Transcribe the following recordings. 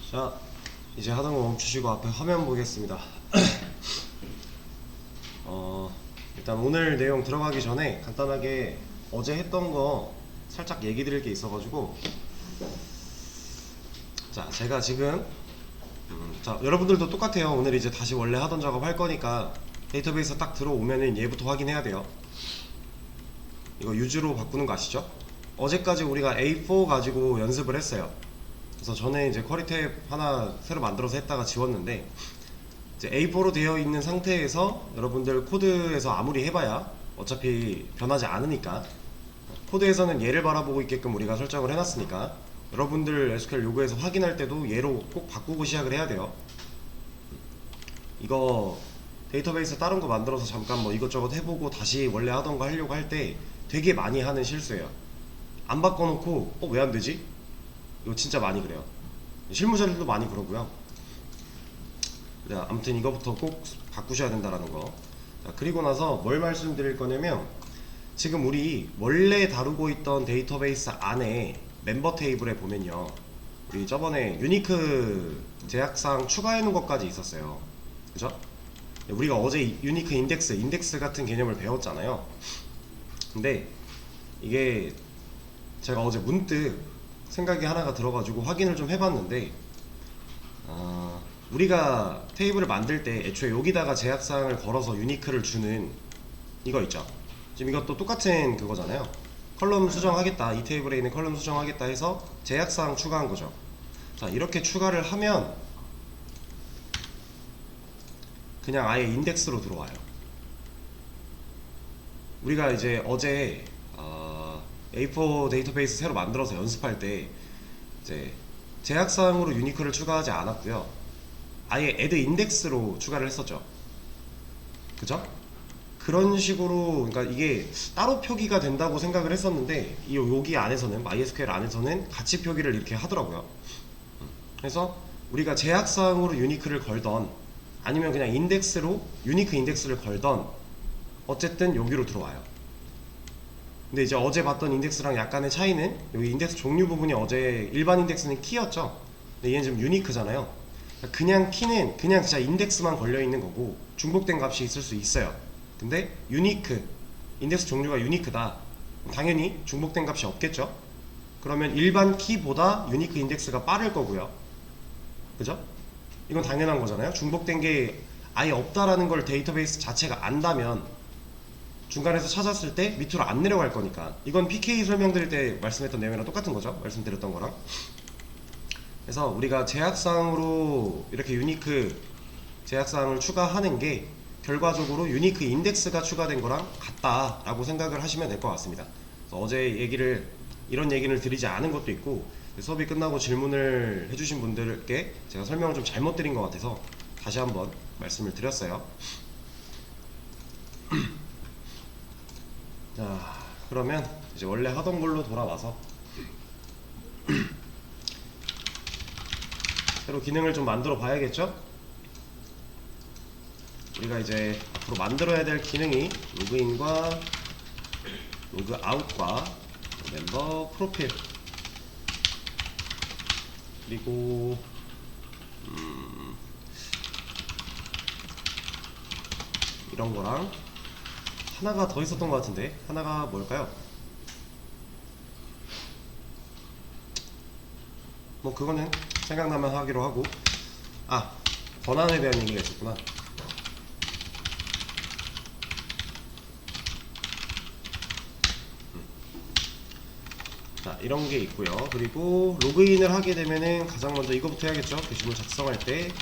자, 이제 하던 거 멈추시고 앞에 화면 보겠습니다. 일단 오늘 내용 들어가기 전에 간단하게 어제 했던 거 살짝 얘기 드릴 게 있어가지고, 자, 제가 지금 자, 여러분들도 똑같아요. 오늘 이제 다시 원래 하던 작업 할 거니까 데이터베이스 딱 들어오면은 얘부터 확인해야 돼요. 이거 유즈로 바꾸는 거 아시죠? 어제까지 우리가 A4 가지고 연습을 했어요. 그래서 저는 이제 쿼리 탭 하나 새로 만들어서 했다가 지웠는데, 이제 A4로 되어 있는 상태에서 여러분들 코드에서 아무리 해봐야 어차피 변하지 않으니까, 코드에서는 얘를 바라보고 있게끔 우리가 설정을 해놨으니까 여러분들 SQL 요구에서 확인할 때도 얘로 꼭 바꾸고 시작을 해야 돼요. 이거 데이터베이스 다른 거 만들어서 잠깐 뭐 이것저것 해보고 다시 원래 하던 거 하려고 할 때 되게 많이 하는 실수예요. 안 바꿔놓고 왜 안 되지? 이거 진짜 많이 그래요. 실무자들도 많이 그러고요. 자, 아무튼 이거부터 꼭 바꾸셔야 된다라는 거. 자, 그리고 나서 뭘 말씀드릴 거냐면, 지금 우리 원래 다루고 있던 데이터베이스 안에 멤버 테이블에 보면요, 우리 저번에 유니크 제약상 추가해 놓은 것까지 있었어요. 그죠? 우리가 어제 유니크 인덱스 같은 개념을 배웠잖아요. 근데 이게 제가 어제 문득 생각이 하나가 들어가지고 확인을 좀 해봤는데, 우리가 테이블을 만들 때 애초에 여기다가 제약사항을 걸어서 유니크를 주는 이거 있죠. 지금 이것도 똑같은 그거잖아요. 컬럼 수정하겠다, 이 테이블에 있는 컬럼 수정하겠다 해서 제약사항 추가한 거죠. 자, 이렇게 추가를 하면 그냥 아예 인덱스로 들어와요. 우리가 이제 어제 A4 데이터베이스 새로 만들어서 연습할 때 이제 제약사항으로 유니크를 추가하지 않았고요, 아예 add index로 추가를 했었죠. 그죠? 그런 식으로, 그러니까 이게 따로 표기가 된다고 생각을 했었는데, 여기 안에서는, MySQL 안에서는 같이 표기를 이렇게 하더라고요. 그래서 우리가 제약사항으로 유니크를 걸던, 아니면 그냥 인덱스로 유니크 인덱스를 걸던, 어쨌든 여기로 들어와요. 근데 이제 어제 봤던 인덱스랑 약간의 차이는, 여기 인덱스 종류 부분이 어제 일반 인덱스는 키였죠. 근데 얘는 지금 유니크잖아요. 그냥 키는 그냥 진짜 인덱스만 걸려있는 거고 중복된 값이 있을 수 있어요. 근데 유니크, 인덱스 종류가 유니크다, 당연히 중복된 값이 없겠죠. 그러면 일반 키보다 유니크 인덱스가 빠를 거고요. 그죠? 이건 당연한 거잖아요. 중복된 게 아예 없다라는 걸 데이터베이스 자체가 안다면 중간에서 찾았을 때 밑으로 안 내려갈 거니까. 이건 PK 설명드릴 때 말씀했던 내용이랑 똑같은 거죠, 말씀드렸던 거랑. 그래서 우리가 제약사항으로 이렇게 유니크 제약사항을 추가하는 게 결과적으로 유니크 인덱스가 추가된 거랑 같다라고 생각을 하시면 될 것 같습니다. 그래서 어제 이런 얘기를 드리지 않은 것도 있고, 수업이 끝나고 질문을 해주신 분들께 제가 설명을 좀 잘못 드린 것 같아서 다시 한번 말씀을 드렸어요. 자, 그러면 이제 원래 하던 걸로 돌아와서 새로 기능을 좀 만들어 봐야겠죠? 우리가 이제 앞으로 만들어야 될 기능이 로그인과 로그아웃과 멤버 프로필, 그리고 이런 거랑 하나가 더 있었던 것 같은데, 하나가 뭘까요? 뭐 그거는 생각나면 하기로 하고, 권한에 대한 얘기가 있었구나. 자, 이런 게 있고요. 그리고 로그인을 하게 되면은 가장 먼저 이거부터 해야겠죠. 게시물 작성할 때.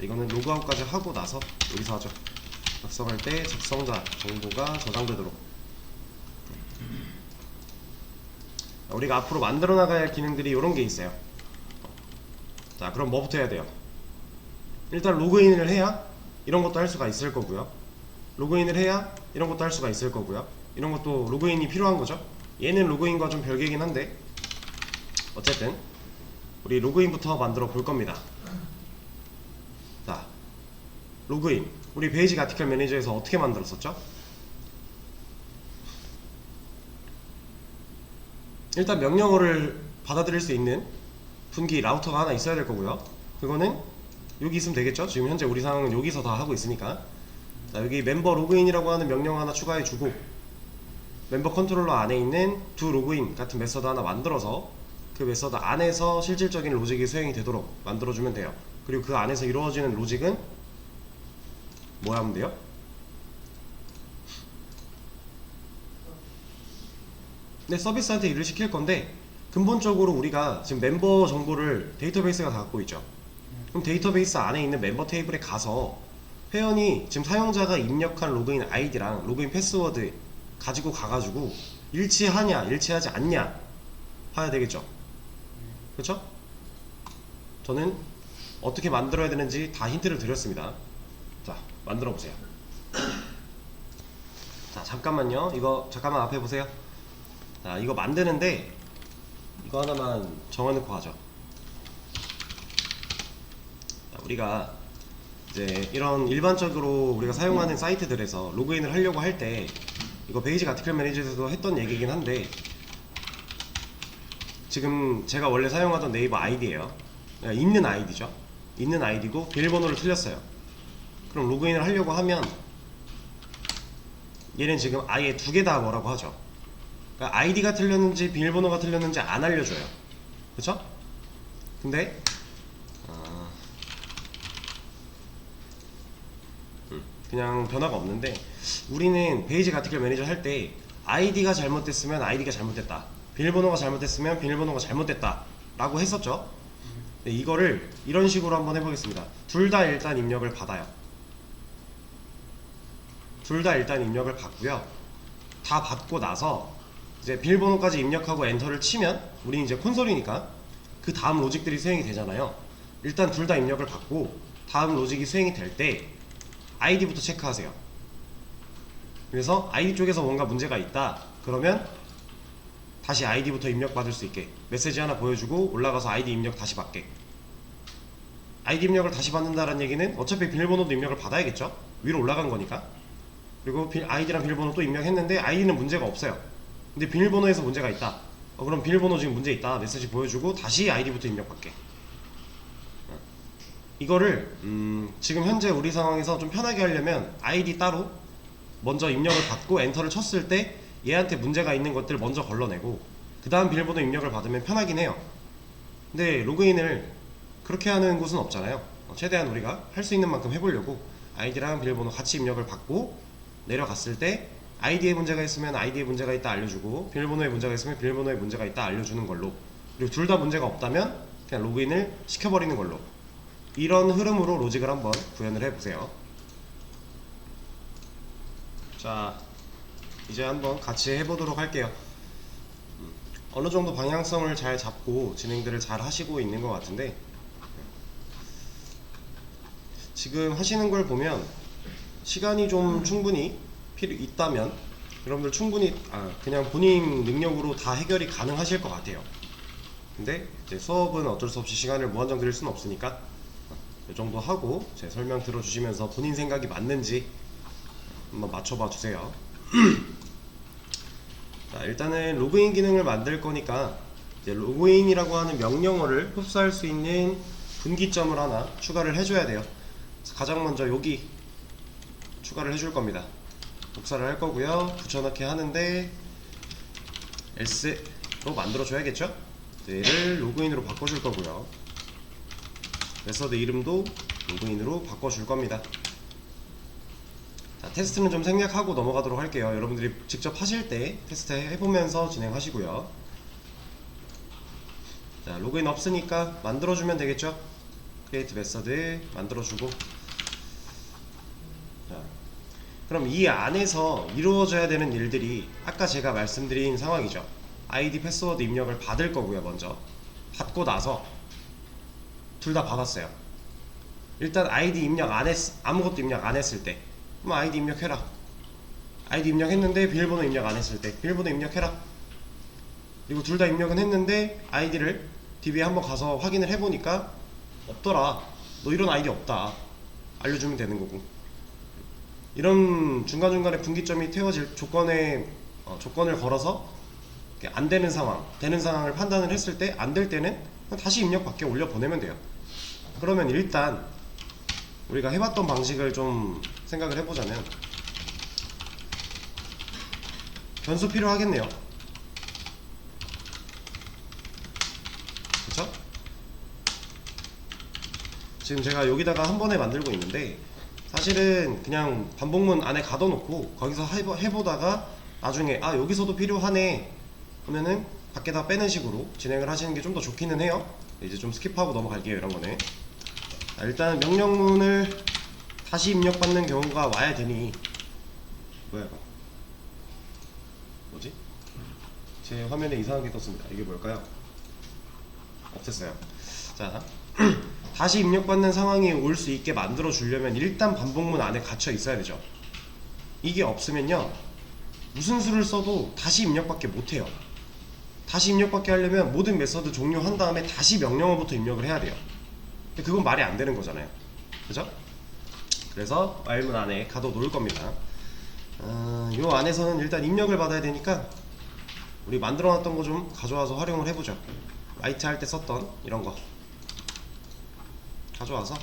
이거는 로그아웃까지 하고 나서 여기서 하죠. 작성할 때 작성자 정보가 저장되도록. 우리가 앞으로 만들어 나가야 할 기능들이 이런 게 있어요. 자, 그럼 뭐부터 해야 돼요? 일단 로그인을 해야 이런 것도 할 수가 있을 거고요. 로그인을 해야 이런 것도 할 수가 있을 거고요. 이런 것도 로그인이 필요한 거죠. 얘는 로그인과 좀 별개긴 한데, 어쨌든 우리 로그인부터 만들어 볼 겁니다. 자, 로그인, 우리 베이직 아티클 매니저에서 어떻게 만들었었죠? 일단 명령어를 받아들일 수 있는 분기 라우터가 하나 있어야 될 거고요. 그거는 여기 있으면 되겠죠? 지금 현재 우리 상황은 여기서 다 하고 있으니까. 자, 여기 멤버 로그인이라고 하는 명령 하나 추가해주고, 멤버 컨트롤러 안에 있는 두 로그인 같은 메서드 하나 만들어서 그 메서드 안에서 실질적인 로직이 수행이 되도록 만들어주면 돼요. 그리고 그 안에서 이루어지는 로직은 뭐 하면 돼요? 네, 서비스한테 일을 시킬 건데, 근본적으로 우리가 지금 멤버 정보를 데이터베이스가 다 갖고 있죠. 그럼 데이터베이스 안에 있는 member 테이블에 가서 회원이 지금 사용자가 입력한 로그인 아이디랑 로그인 패스워드 가지고 가가지고 일치하냐 일치하지 않냐 봐야 되겠죠. 그렇죠? 저는 어떻게 만들어야 되는지 다 힌트를 드렸습니다. 자, 만들어 보세요. 자, 잠깐만요. 이거 잠깐만 앞에 보세요. 자, 이거 만드는데 이거 하나만 정해놓고 하죠. 자, 우리가 이제 이런 일반적으로 우리가 사용하는 사이트들에서 로그인을 하려고 할 때 이거 베이직 아티클 매니저에서도 했던 얘기긴 한데, 지금 제가 원래 사용하던 네이버 아이디예요. 그러니까 있는 아이디죠. 있는 아이디고 비밀번호를 틀렸어요. 그럼 로그인을 하려고 하면 얘는 지금 아예 두 개 다 뭐라고 하죠. 그러니까 아이디가 틀렸는지 비밀번호가 틀렸는지 안 알려줘요. 그쵸? 근데 그냥 변화가 없는데, 우리는 베이직 아티클 매니저 할 때 아이디가 잘못됐으면 아이디가 잘못됐다, 비밀번호가 잘못됐으면 비밀번호가 잘못됐다 라고 했었죠. 네, 이거를 이런 식으로 한번 해보겠습니다. 둘 다 일단 입력을 받아요. 둘 다 일단 입력을 받고요. 다 받고 나서 이제 비밀번호까지 입력하고 엔터를 치면 우리는 이제 콘솔이니까 그 다음 로직들이 수행이 되잖아요. 일단 둘 다 입력을 받고 다음 로직이 수행이 될 때 아이디부터 체크하세요. 그래서 아이디 쪽에서 뭔가 문제가 있다 그러면 다시 아이디부터 입력받을 수 있게 메시지 하나 보여주고 올라가서 아이디 입력 다시 받게. 아이디 입력을 다시 받는다는 얘기는 어차피 비밀번호도 입력을 받아야겠죠. 위로 올라간 거니까. 그리고 아이디랑 비밀번호 또 입력했는데 아이디는 문제가 없어요. 근데 비밀번호에서 문제가 있다. 그럼 비밀번호 지금 문제 있다 메시지 보여주고 다시 아이디부터 입력받게. 이거를 지금 현재 우리 상황에서 좀 편하게 하려면 아이디 따로 먼저 입력을 받고 엔터를 쳤을 때 얘한테 문제가 있는 것들 먼저 걸러내고 그 다음 비밀번호 입력을 받으면 편하긴 해요. 근데 로그인을 그렇게 하는 곳은 없잖아요. 최대한 우리가 할 수 있는 만큼 해보려고 아이디랑 비밀번호 같이 입력을 받고 내려갔을 때 아이디에 문제가 있으면 아이디에 문제가 있다 알려주고 비밀번호에 문제가 있으면 비밀번호에 문제가 있다 알려주는 걸로, 그리고 둘 다 문제가 없다면 그냥 로그인을 시켜버리는 걸로, 이런 흐름으로 로직을 한번 구현을 해보세요. 자, 이제 한번 같이 해보도록 할게요. 어느 정도 방향성을 잘 잡고 진행들을 잘 하시고 있는 것 같은데, 지금 하시는 걸 보면 시간이 좀 충분히 필요 있다면 여러분들 충분히 그냥 본인 능력으로 다 해결이 가능하실 것 같아요. 근데 이제 수업은 어쩔 수 없이 시간을 무한정 드릴 수는 없으니까 이 정도 하고 제 설명 들어주시면서 본인 생각이 맞는지 한번 맞춰봐 주세요. 자, 일단은 로그인 기능을 만들 거니까 이제 로그인이라고 하는 명령어를 흡수할 수 있는 분기점을 하나 추가를 해줘야 돼요. 가장 먼저 여기 추가를 해줄 겁니다. 복사를 할 거고요. 붙여넣기 하는데 S로 만들어 줘야겠죠? 얘를 로그인으로 바꿔줄 거고요. 메서드 이름도 로그인으로 바꿔줄 겁니다. 자, 테스트는 좀 생략하고 넘어가도록 할게요. 여러분들이 직접 하실 때 테스트 해보면서 진행하시고요. 자, 로그인 없으니까 만들어주면 되겠죠? 크리에이트 메서드 만들어주고, 자, 그럼 이 안에서 이루어져야 되는 일들이 아까 제가 말씀드린 상황이죠. 아이디 패스워드 입력을 받을 거고요. 먼저 받고 나서 둘 다 받았어요. 일단 아이디 입력 안 했, 아무것도 입력 안 했을 때 그럼 아이디 입력해라. 아이디 입력했는데 비밀번호 입력 안 했을 때 비밀번호 입력해라. 그리고 둘 다 입력은 했는데 아이디를 DB에 한번 가서 확인을 해보니까 없더라. 너 이런 아이디 없다. 알려주면 되는 거고. 이런 중간중간에 분기점이 태워질 조건을 걸어서 안 되는 상황, 되는 상황을 판단을 했을 때 안 될 때는 다시 입력 밖에 올려 보내면 돼요. 그러면 일단 우리가 해봤던 방식을 좀 생각을 해보자면 변수 필요하겠네요. 그쵸? 지금 제가 여기다가 한 번에 만들고 있는데 사실은 그냥 반복문 안에 가둬놓고 거기서 해보다가 나중에 아 여기서도 필요하네 하면은 밖에다 빼는 식으로 진행을 하시는 게 좀 더 좋기는 해요. 이제 좀 스킵하고 넘어갈게요. 이런 거는 일단 명령문을 다시 입력받는 경우가 와야 되니 뭐야 이거 뭐지? 제 화면에 이상하게 떴습니다. 이게 뭘까요? 없앴어요. 자 다시 입력받는 상황이 올 수 있게 만들어 주려면 일단 반복문 안에 갇혀 있어야 되죠. 이게 없으면요 무슨 수를 써도 다시 입력밖에 못해요. 다시 입력밖에 하려면 모든 메서드 종료한 다음에 다시 명령어부터 입력을 해야 돼요. 근데 그건 말이 안 되는 거잖아요. 그죠? 그래서 while문 안에 가둬 놓을 겁니다. 요 안에서는 일단 입력을 받아야 되니까 우리 만들어 놨던 거 좀 가져와서 활용을 해보죠. 라이트 할 때 썼던 이런 거 가져와서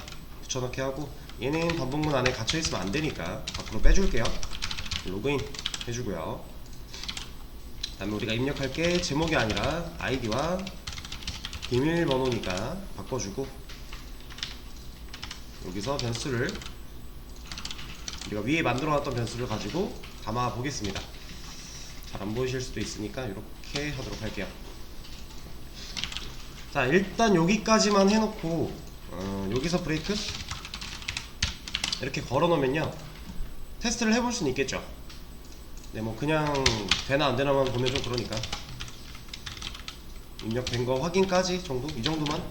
붙여넣기 하고, 얘는 반복문 안에 갇혀있으면 안되니까 밖으로 빼줄게요. 로그인 해주고요. 그 다음에 우리가 입력할 게 제목이 아니라 아이디와 비밀번호니까 바꿔주고, 여기서 변수를 우리가 위에 만들어놨던 변수를 가지고 담아 보겠습니다. 잘 안 보이실 수도 있으니까 이렇게 하도록 할게요. 자 일단 여기까지만 해놓고 여기서 브레이크 이렇게 걸어 놓으면요 테스트를 해볼 수는 있겠죠. 근데 뭐 그냥 되나 안 되나만 보면 좀 그러니까 입력된 거 확인까지 정도? 이 정도만.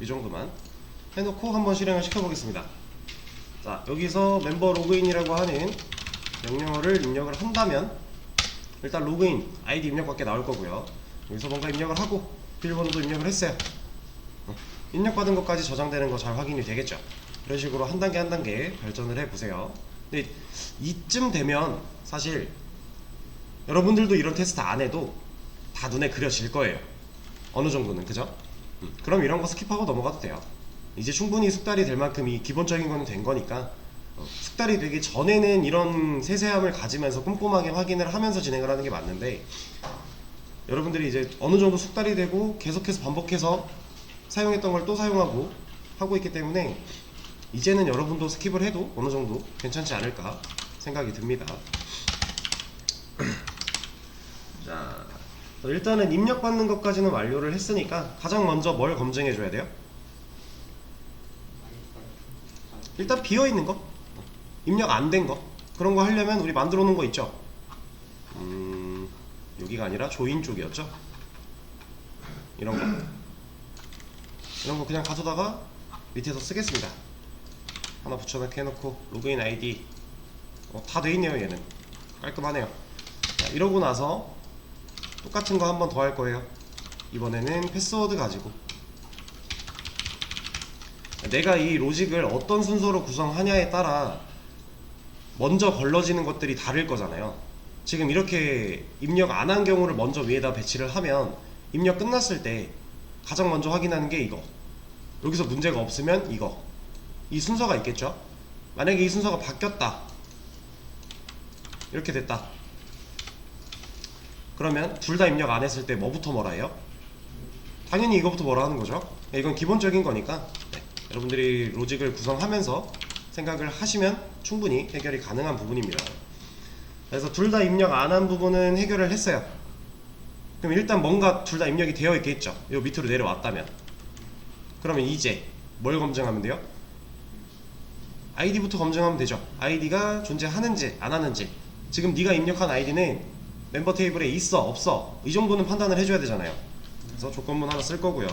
이 정도만 해놓고 한번 실행을 시켜보겠습니다. 자 여기서 멤버 로그인이라고 하는 명령어를 입력을 한다면 일단 로그인 아이디 입력밖에 나올 거고요. 여기서 뭔가 입력을 하고 비밀번호도 입력을 했어요. 입력받은 것까지 저장되는 거 잘 확인이 되겠죠. 이런 식으로 한 단계 한 단계 발전을 해보세요. 근데 이쯤 되면 사실 여러분들도 이런 테스트 안 해도 다 눈에 그려질 거예요. 어느 정도는. 그죠? 그럼 이런 거 스킵하고 넘어가도 돼요. 이제 충분히 숙달이 될 만큼 이 기본적인 거는 된 거니까 숙달이 되기 전에는 이런 세세함을 가지면서 꼼꼼하게 확인을 하면서 진행을 하는 게 맞는데, 여러분들이 이제 어느 정도 숙달이 되고 계속해서 반복해서 사용했던 걸 또 사용하고 하고 있기 때문에 이제는 여러분도 스킵을 해도 어느 정도 괜찮지 않을까 생각이 듭니다. 자 일단은 입력받는 것까지는 완료를 했으니까 가장 먼저 뭘 검증해 줘야 돼요? 일단 비어있는 거, 입력 안 된 거, 그런 거 하려면 우리 만들어 놓은 거 있죠. 여기가 아니라 조인 쪽이었죠. 이런 거 그냥 가져다가 밑에서 쓰겠습니다. 하나 붙여넣기 해놓고 로그인 아이디 다 돼있네요. 얘는 깔끔하네요. 자, 이러고 나서 똑같은 거 한 번 더 할 거예요. 이번에는 패스워드 가지고 내가 이 로직을 어떤 순서로 구성하냐에 따라 먼저 걸러지는 것들이 다를 거잖아요. 지금 이렇게 입력 안 한 경우를 먼저 위에다 배치를 하면 입력 끝났을 때 가장 먼저 확인하는 게 이거, 여기서 문제가 없으면 이거, 이 순서가 있겠죠. 만약에 이 순서가 바뀌었다, 이렇게 됐다, 그러면 둘 다 입력 안 했을 때 뭐부터 뭐라 해요? 당연히 이거부터 뭐라 하는 거죠. 이건 기본적인 거니까 여러분들이 로직을 구성하면서 생각을 하시면 충분히 해결이 가능한 부분입니다. 그래서 둘 다 입력 안 한 부분은 해결을 했어요. 그럼 일단 뭔가 둘 다 입력이 되어 있겠죠. 요 밑으로 내려왔다면. 그러면 이제 뭘 검증하면 돼요? 아이디부터 검증하면 되죠. 아이디가 존재하는지 안 하는지. 지금 네가 입력한 아이디는 멤버 테이블에 있어 없어 이 정도는 판단을 해줘야 되잖아요. 그래서 조건문 하나 쓸 거고요.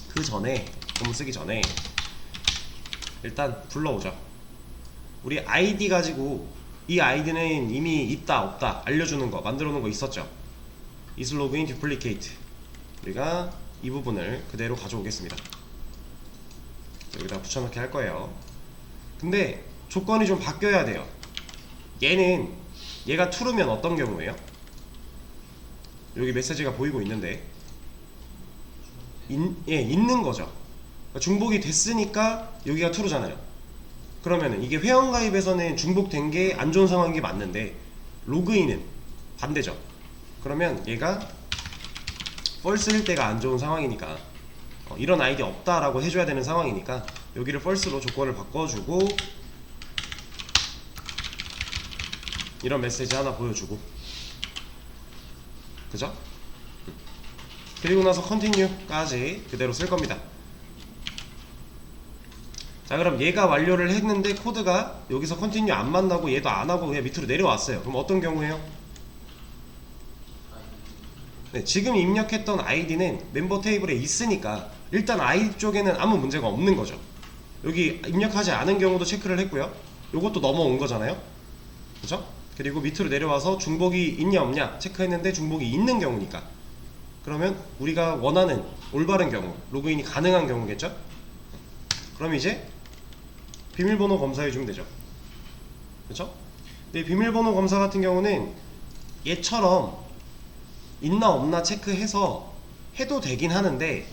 그 전에 조건문 쓰기 전에 일단 불러오죠. 우리 아이디 가지고 이 아이디는 이미 있다 없다 알려주는 거 만들어 놓은 거 있었죠. is login duplicate. 우리가 이 부분을 그대로 가져오겠습니다. 여기다 붙여넣기 할 거예요. 근데 조건이 좀 바뀌어야 돼요. 얘가 true면 어떤 경우예요? 여기 메시지가 보이고 있는데 있는 거죠. 그러니까 중복이 됐으니까 여기가 true잖아요. 그러면은 이게 회원가입에서는 중복된 게 안 좋은 상황인 게 맞는데 로그인은 반대죠. 그러면 얘가 false일 때가 안 좋은 상황이니까 이런 아이디 없다라고 해줘야 되는 상황이니까 여기를 false로 조건을 바꿔주고 이런 메시지 하나 보여주고, 그죠? 그리고 나서 continue까지 그대로 쓸 겁니다. 자, 그럼 얘가 완료를 했는데 코드가 여기서 continue 안 만나고 얘도 안 하고 그냥 밑으로 내려왔어요. 그럼 어떤 경우예요? 네, 지금 입력했던 아이디는 멤버 테이블에 있으니까 일단 아이디 쪽에는 아무 문제가 없는 거죠. 여기 입력하지 않은 경우도 체크를 했고요. 요것도 넘어온 거잖아요. 그죠? 그리고 밑으로 내려와서 중복이 있냐 없냐 체크했는데 중복이 있는 경우니까, 그러면 우리가 원하는 올바른 경우, 로그인이 가능한 경우겠죠? 그럼 이제 비밀번호 검사해주면 되죠. 그쵸? 근데 비밀번호 검사 같은 경우는 얘처럼 있나 없나 체크해서 해도 되긴 하는데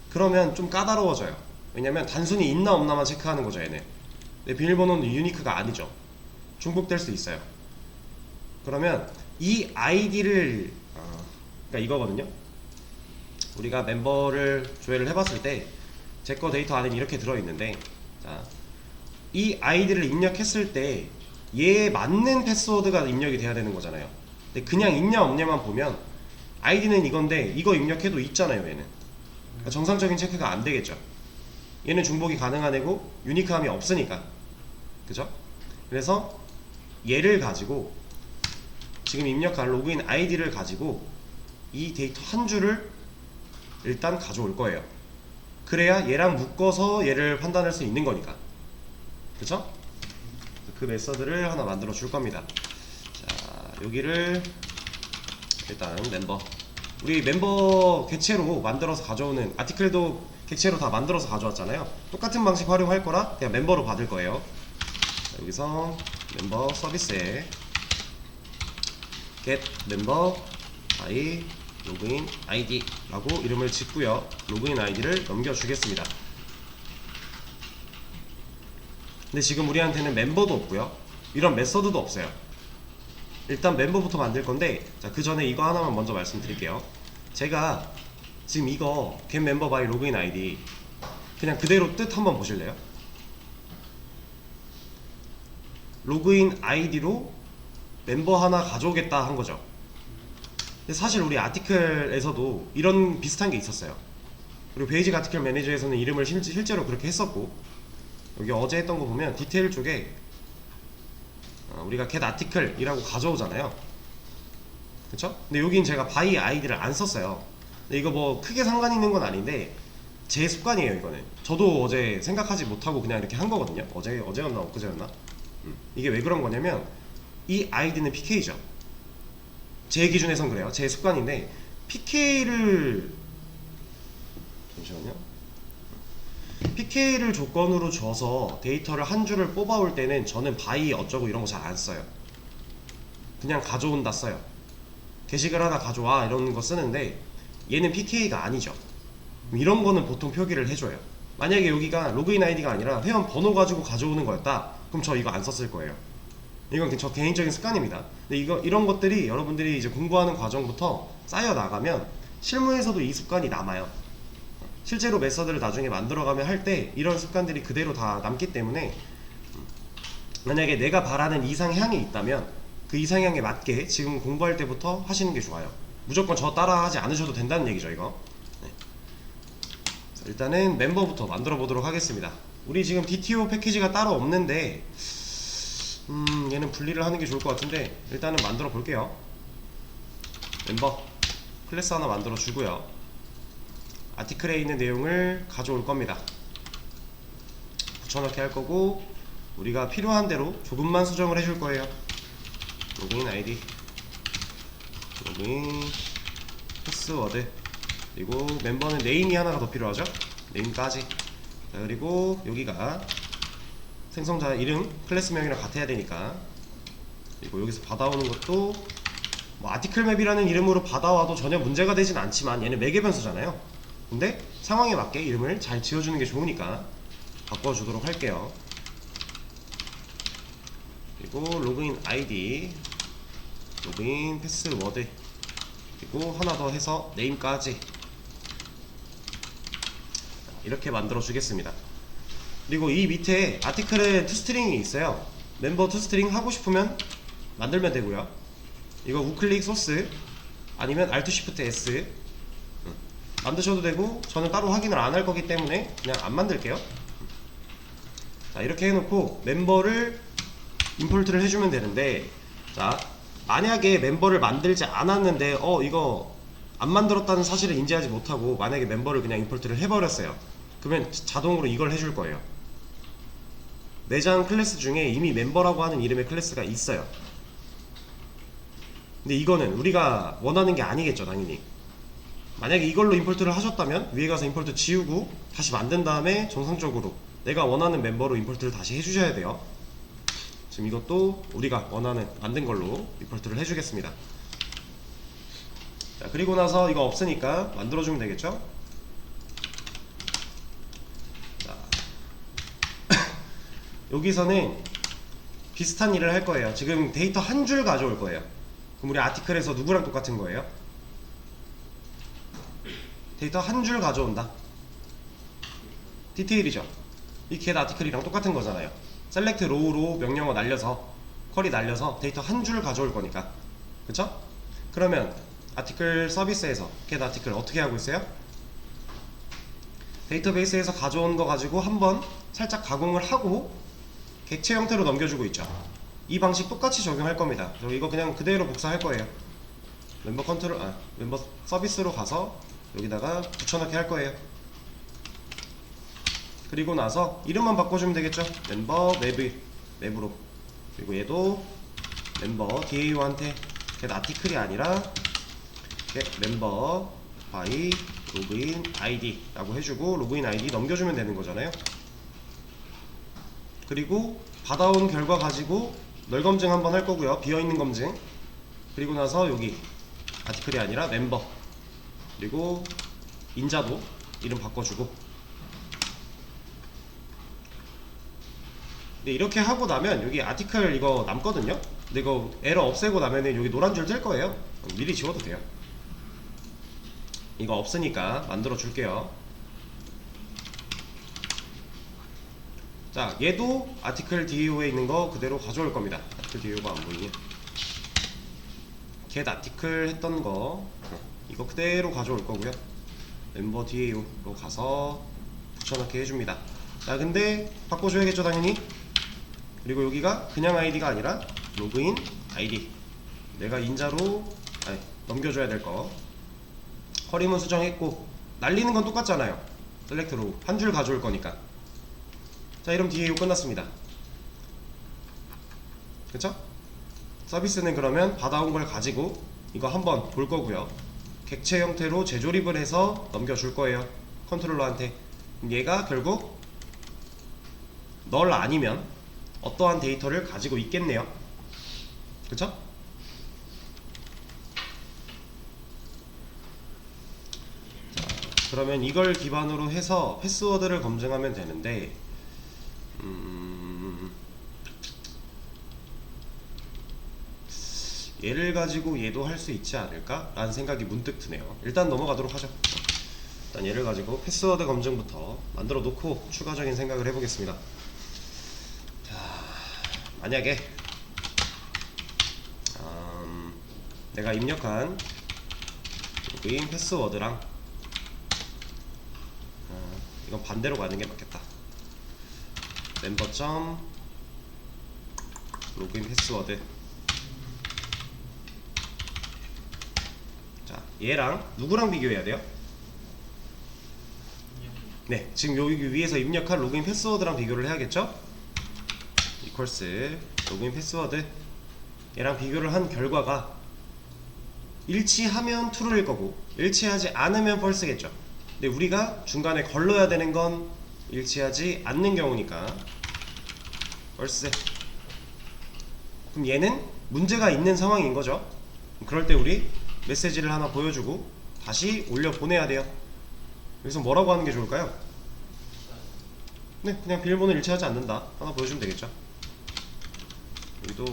그러면 좀 까다로워져요. 왜냐면 단순히 있나 없나만 체크하는 거죠, 얘는. 근데 비밀번호는 유니크가 아니죠. 중복될 수 있어요. 그러면 이 아이디를 그러니까 이거거든요. 우리가 멤버를 조회를 해봤을 때 제 거 데이터 안에 이렇게 들어있는데, 자, 이 아이디를 입력했을 때 얘에 맞는 패스워드가 입력이 돼야 되는 거잖아요. 근데 그냥 있냐 없냐만 보면 아이디는 이건데 이거 입력해도 있잖아요, 얘는. 그러니까 정상적인 체크가 안 되겠죠. 얘는 중복이 가능한 애고 유니크함이 없으니까, 그죠? 그래서 얘를 가지고 지금 입력할 로그인 아이디를 가지고 이 데이터 한 줄을 일단 가져올 거예요. 그래야 얘랑 묶어서 얘를 판단할 수 있는 거니까, 그쵸? 그 메서드를 하나 만들어 줄 겁니다. 자, 여기를 일단 우리 멤버 객체로 만들어서 가져오는 아티클도 객체로 다 만들어서 가져왔잖아요. 똑같은 방식 활용할 거라 그냥 멤버로 받을 거예요. 자, 여기서 멤버 서비스에 get member by login id 라고 이름을 짓고요. 로그인 아이디를 넘겨주겠습니다. 근데 지금 우리한테는 멤버도 없고요, 이런 메서드도 없어요. 일단 멤버부터 만들 건데, 자, 그 전에 이거 하나만 먼저 말씀드릴게요. 제가 지금 이거 get member by login id 그냥 그대로 뜻 한번 보실래요? 로그인 아이디로 멤버 하나 가져오겠다 한 거죠. 근데 사실 우리 아티클에서도 이런 비슷한 게 있었어요. 그리고 베이직 아티클 매니저에서는 이름을 실제로 그렇게 했었고, 여기 어제 했던 거 보면 디테일 쪽에 우리가 get article이라고 가져오잖아요. 그쵸? 근데 여긴 제가 by id를 안 썼어요. 근데 이거 뭐 크게 상관 있는 건 아닌데 제 습관이에요, 이거는. 저도 어제 생각하지 못하고 그냥 이렇게 한 거거든요. 어제였나 엊그제였나? 이게 왜 그런 거냐면 이 아이디는 PK죠. 제 기준에선 그래요. 제 습관인데 PK를 잠시만요. PK를 조건으로 줘서 데이터를 한 줄을 뽑아올 때는 저는 by 어쩌고 이런 거 잘 안 써요. 그냥 가져온다 써요. 게시글 하나 가져와 이런 거 쓰는데 얘는 PK가 아니죠. 이런 거는 보통 표기를 해줘요. 만약에 여기가 로그인 아이디가 아니라 회원 번호 가지고 가져오는 거였다, 그럼 저 이거 안 썼을 거예요. 이건 저 개인적인 습관입니다. 근데 이런 것들이 여러분들이 이제 공부하는 과정부터 쌓여 나가면 실무에서도 이 습관이 남아요. 실제로 메서드를 나중에 만들어가면 할 때 이런 습관들이 그대로 다 남기 때문에 만약에 내가 바라는 이상향이 있다면 그 이상향에 맞게 지금 공부할 때부터 하시는 게 좋아요. 무조건 저 따라 하지 않으셔도 된다는 얘기죠, 이거. 네. 자, 일단은 멤버부터 만들어 보도록 하겠습니다. 우리 지금 DTO 패키지가 따로 없는데 얘는 분리를 하는 게 좋을 것 같은데 일단은 만들어 볼게요. 멤버 클래스 하나 만들어 주고요. 아티클에 있는 내용을 가져올 겁니다. 붙여넣기 할 거고 우리가 필요한 대로 조금만 수정을 해줄 거예요. 로그인 아이디, 로그인 패스워드, 그리고 멤버는 네임이 하나가 더 필요하죠. 네임까지 자, 그리고 여기가 생성자 이름 클래스명이랑 같아야 되니까, 그리고 여기서 받아오는 것도 뭐 아티클 맵이라는 이름으로 받아와도 전혀 문제가 되진 않지만 얘는 매개 변수잖아요. 근데 상황에 맞게 이름을 잘 지어주는 게 좋으니까 바꿔주도록 할게요. 그리고 로그인 아이디, 로그인 패스워드, 그리고 하나 더 해서 네임까지 이렇게 만들어 주겠습니다. 그리고 이 밑에 아티클에 투스트링이 있어요. 멤버 투스트링 하고 싶으면 만들면 되고요. 이거 우클릭 소스 아니면 Alt Shift S 만드셔도 되고, 저는 따로 확인을 안 할 거기 때문에 그냥 안 만들게요. 자, 이렇게 해놓고 멤버를 임포트를 해주면 되는데, 자, 만약에 멤버를 만들지 않았는데 이거 안 만들었다는 사실을 인지하지 못하고 만약에 멤버를 그냥 임포트를 해버렸어요. 그러면 자동으로 이걸 해줄 거예요. 내장 클래스 중에 이미 멤버라고 하는 이름의 클래스가 있어요. 근데 이거는 우리가 원하는 게 아니겠죠, 당연히. 만약에 이걸로 임포트를 하셨다면 위에 가서 임포트 지우고 다시 만든 다음에 정상적으로 내가 원하는 멤버로 임포트를 다시 해주셔야 돼요. 지금 이것도 우리가 원하는 만든 걸로 임포트를 해주겠습니다. 자, 그리고 나서 이거 없으니까 만들어주면 되겠죠? 자, 여기서는 비슷한 일을 할 거예요. 지금 데이터 한 줄 가져올 거예요. 그럼 우리 아티클에서 누구랑 똑같은 거예요? 데이터 한 줄 가져온다. 디테일이죠. 이 get 아티클이랑 똑같은 거잖아요. 셀렉트 로우로 명령어 날려서 쿼리 날려서 데이터 한 줄 가져올 거니까, 그쵸? 그러면 아티클 서비스에서 get 아티클 어떻게 하고 있어요? 데이터베이스에서 가져온 거 가지고 한번 살짝 가공을 하고 객체 형태로 넘겨주고 있죠. 이 방식 똑같이 적용할 겁니다. 그리고 이거 그냥 그대로 복사할 거예요. 멤버 컨트롤, 멤버 서비스로 가서 여기다가 붙여넣기 할 거예요. 그리고 나서 이름만 바꿔주면 되겠죠. 멤버 맵으로. 그리고 얘도 멤버 DAO한테 get 아티클이 아니라 get 멤버 by 로그인 아이디 라고 해주고 로그인 아이디 넘겨주면 되는 거잖아요. 그리고 받아온 결과 가지고 널 검증 한번 할 거고요. 비어있는 검증. 그리고 나서 여기 아티클이 아니라 멤버, 그리고 인자도 이름 바꿔주고. 네, 이렇게 하고 나면 여기 아티클 이거 남거든요. 근데 이거 에러 없애고 나면은 여기 노란 줄 뜰 거예요. 미리 지워도 돼요. 이거 없으니까 만들어 줄게요. 자, 얘도 아티클 DAO에 있는 거 그대로 가져올 겁니다. 아티클 DAO가 안 보이네. get 아티클 했던 거 이거 그대로 가져올 거고요. 멤버 DAO로 가서 붙여넣기 해줍니다. 자, 근데 바꿔줘야겠죠, 당연히. 그리고 여기가 그냥 아이디가 아니라 로그인 아이디, 내가 인자로 넘겨줘야 될 거. 커리문 수정했고 날리는 건 똑같잖아요. 셀렉트로 한 줄 가져올 거니까. 자, 이러면 DAO 끝났습니다. 그쵸? 서비스는 그러면 받아온 걸 가지고 이거 한번 볼 거고요. 객체 형태로 재조립을 해서 넘겨줄 거예요, 컨트롤러한테. 얘가 결국 널 아니면 어떠한 데이터를 가지고 있겠네요. 그쵸? 자, 그러면 이걸 기반으로 해서 패스워드를 검증하면 되는데, 얘를 가지고 얘도 할 수 있지 않을까? 라는 생각이 문득 드네요. 일단 넘어가도록 하죠. 일단 얘를 가지고 패스워드 검증부터 만들어 놓고 추가적인 생각을 해보겠습니다. 자, 만약에 내가 입력한 로그인 패스워드랑 이건 반대로 가는 게 맞겠다. 멤버.로그인 패스워드. 자, 얘랑 누구랑 비교해야 돼요? 네, 지금 여기 위에서 입력한 로그인 패스워드랑 비교를 해야겠죠? 이퀄스 로그인 패스워드, 얘랑 비교를 한 결과가 일치하면 true일 거고 일치하지 않으면 false겠죠. 근데 우리가 중간에 걸러야 되는 건 일치하지 않는 경우니까 얼쎄. 그럼 얘는 문제가 있는 상황인 거죠. 그럴 때 우리 메시지를 하나 보여주고 다시 올려 보내야 돼요. 여기서 뭐라고 하는 게 좋을까요? 네, 그냥 비밀번호 일치하지 않는다 하나 보여주면 되겠죠. 여기도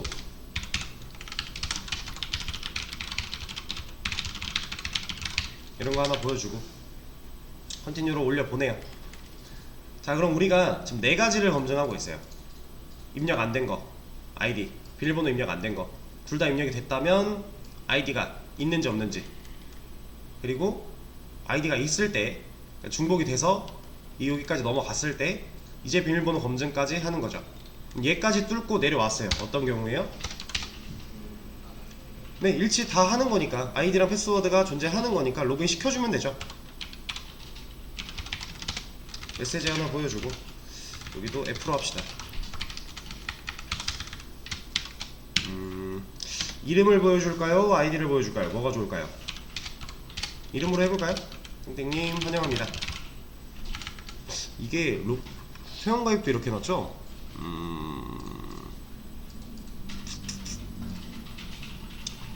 이런 거 하나 보여주고 컨티뉴로 올려 보내요. 자, 그럼 우리가 지금 네 가지를 검증하고 있어요. 입력 안 된 거, 아이디, 비밀번호 입력 안 된 거, 둘 다 입력이 됐다면 아이디가 있는지 없는지, 그리고 아이디가 있을 때 중복이 돼서 여기까지 넘어갔을 때 이제 비밀번호 검증까지 하는 거죠. 얘까지 뚫고 내려왔어요. 어떤 경우에요? 네, 일치 다 하는 거니까, 아이디랑 패스워드가 존재하는 거니까 로그인 시켜주면 되죠. 메시지 하나 보여주고 여기도 F로 합시다. 이름을 보여줄까요? 아이디를 보여줄까요? 뭐가 좋을까요? 이름으로 해볼까요? 땡땡님 환영합니다. 이게 회원가입도 이렇게 해놨죠?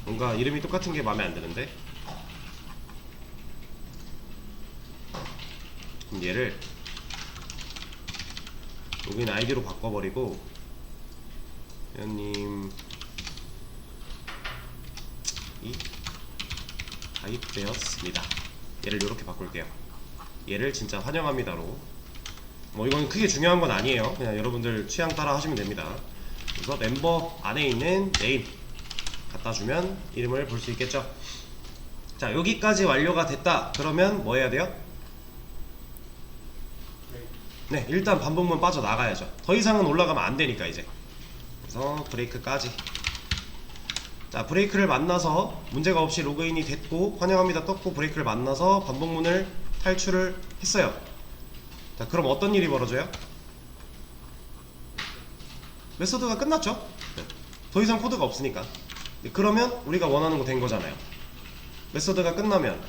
뭔가 이름이 똑같은 게 마음에 안 드는데. 그럼 얘를 로그인 아이디로 바꿔버리고, 회원님 이 가입되었습니다. 얘를 이렇게 바꿀게요. 얘를 진짜 환영합니다로. 뭐 이건 크게 중요한 건 아니에요. 그냥 여러분들 취향 따라 하시면 됩니다. 그래서 멤버 안에 있는 네임 갖다 주면 이름을 볼 수 있겠죠. 자, 여기까지 완료가 됐다. 그러면 뭐 해야 돼요? 네, 일단 반복문 빠져나가야죠. 더 이상은 올라가면 안 되니까 이제. 그래서 브레이크까지. 자, 브레이크를 만나서 문제가 없이 로그인이 됐고 환영합니다 떴고 브레이크를 만나서 반복문을 탈출을 했어요. 자, 그럼 어떤 일이 벌어져요? 메소드가 끝났죠? 네. 더 이상 코드가 없으니까. 네, 그러면 우리가 원하는 거 된 거잖아요. 메소드가 끝나면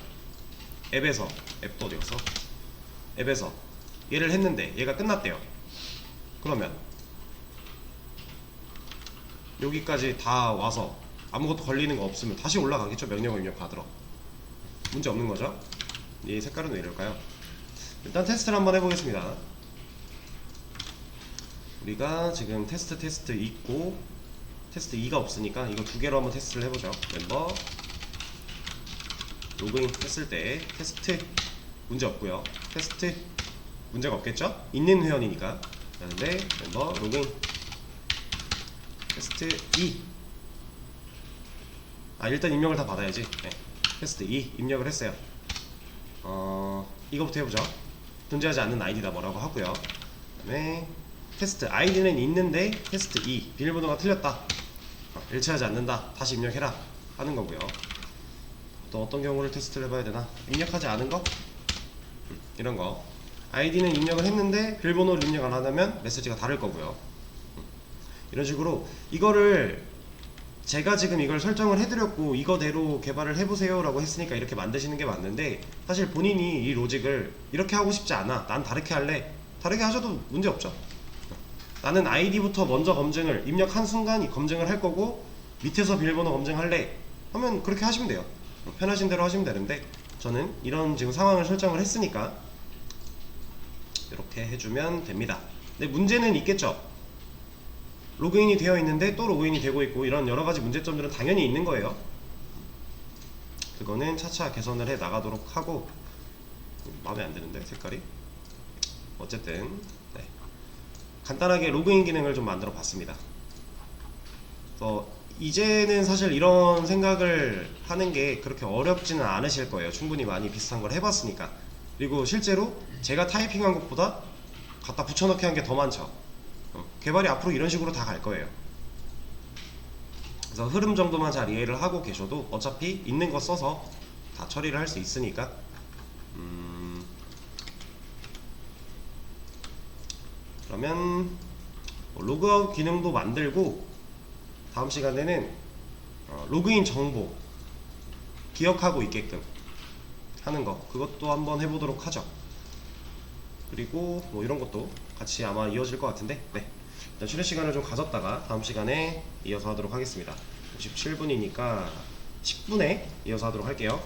앱에서, 앱도 어디 갔어? 앱에서 얘를 했는데 얘가 끝났대요. 그러면 여기까지 다 와서 아무것도 걸리는 거 없으면 다시 올라가겠죠. 명령어 입력하도록. 문제 없는 거죠. 이 색깔은 왜 이럴까요? 일단 테스트를 한번 해보겠습니다. 우리가 지금 테스트 있고 테스트 2가 없으니까 이거 두 개로 한번 테스트를 해보죠. 멤버 로그인 했을 때 테스트 문제 없고요. 테스트 문제가 없겠죠? 있는 회원이니까. 그런데 멤버 로그인 테스트 2. 일단 입력을 다 받아야지. 네. 테스트 2 입력을 했어요. 이거부터 해보죠. 존재하지 않는 아이디다 뭐라고 하고요. 그 다음에 테스트 아이디는 있는데 테스트 2 비밀번호가 틀렸다. 일치하지 않는다. 다시 입력해라 하는 거고요. 또 어떤 경우를 테스트를 해봐야 되나? 입력하지 않은 거? 이런 거. 아이디는 입력을 했는데 비밀번호를 입력 안 하면 메시지가 다를 거고요. 이런 식으로 이거를 제가 지금 이걸 설정을 해드렸고 이거대로 개발을 해보세요 라고 했으니까 이렇게 만드시는 게 맞는데, 사실 본인이 이 로직을 이렇게 하고 싶지 않아, 난 다르게 할래, 다르게 하셔도 문제 없죠. 나는 아이디부터 먼저 검증을 입력한 순간 검증을 할 거고 밑에서 비밀번호 검증할래 하면 그렇게 하시면 돼요. 편하신 대로 하시면 되는데 저는 이런 지금 상황을 설정을 했으니까 이렇게 해주면 됩니다. 근데 문제는 있겠죠. 로그인이 되어 있는데 또 로그인이 되고 있고 이런 여러가지 문제점들은 당연히 있는 거예요. 그거는 차차 개선을 해 나가도록 하고. 마음에 안 드는데 색깔이. 어쨌든 네. 간단하게 로그인 기능을 좀 만들어 봤습니다. 이제는 사실 이런 생각을 하는 게 그렇게 어렵지는 않으실 거예요. 충분히 많이 비슷한 걸 해봤으니까. 그리고 실제로 제가 타이핑한 것보다 갖다 붙여넣기 한 게 더 많죠. 개발이 앞으로 이런 식으로 다 갈 거예요. 그래서 흐름 정도만 잘 이해를 하고 계셔도 어차피 있는 거 써서 다 처리를 할 수 있으니까. 그러면 로그아웃 기능도 만들고 다음 시간에는 로그인 정보 기억하고 있게끔 하는 거, 그것도 한번 해보도록 하죠. 그리고 뭐 이런 것도 같이 아마 이어질 것 같은데, 네, 일단 쉬는 시간을 좀 가졌다가 다음 시간에 이어서 하도록 하겠습니다. 57분이니까 10분에 이어서 하도록 할게요.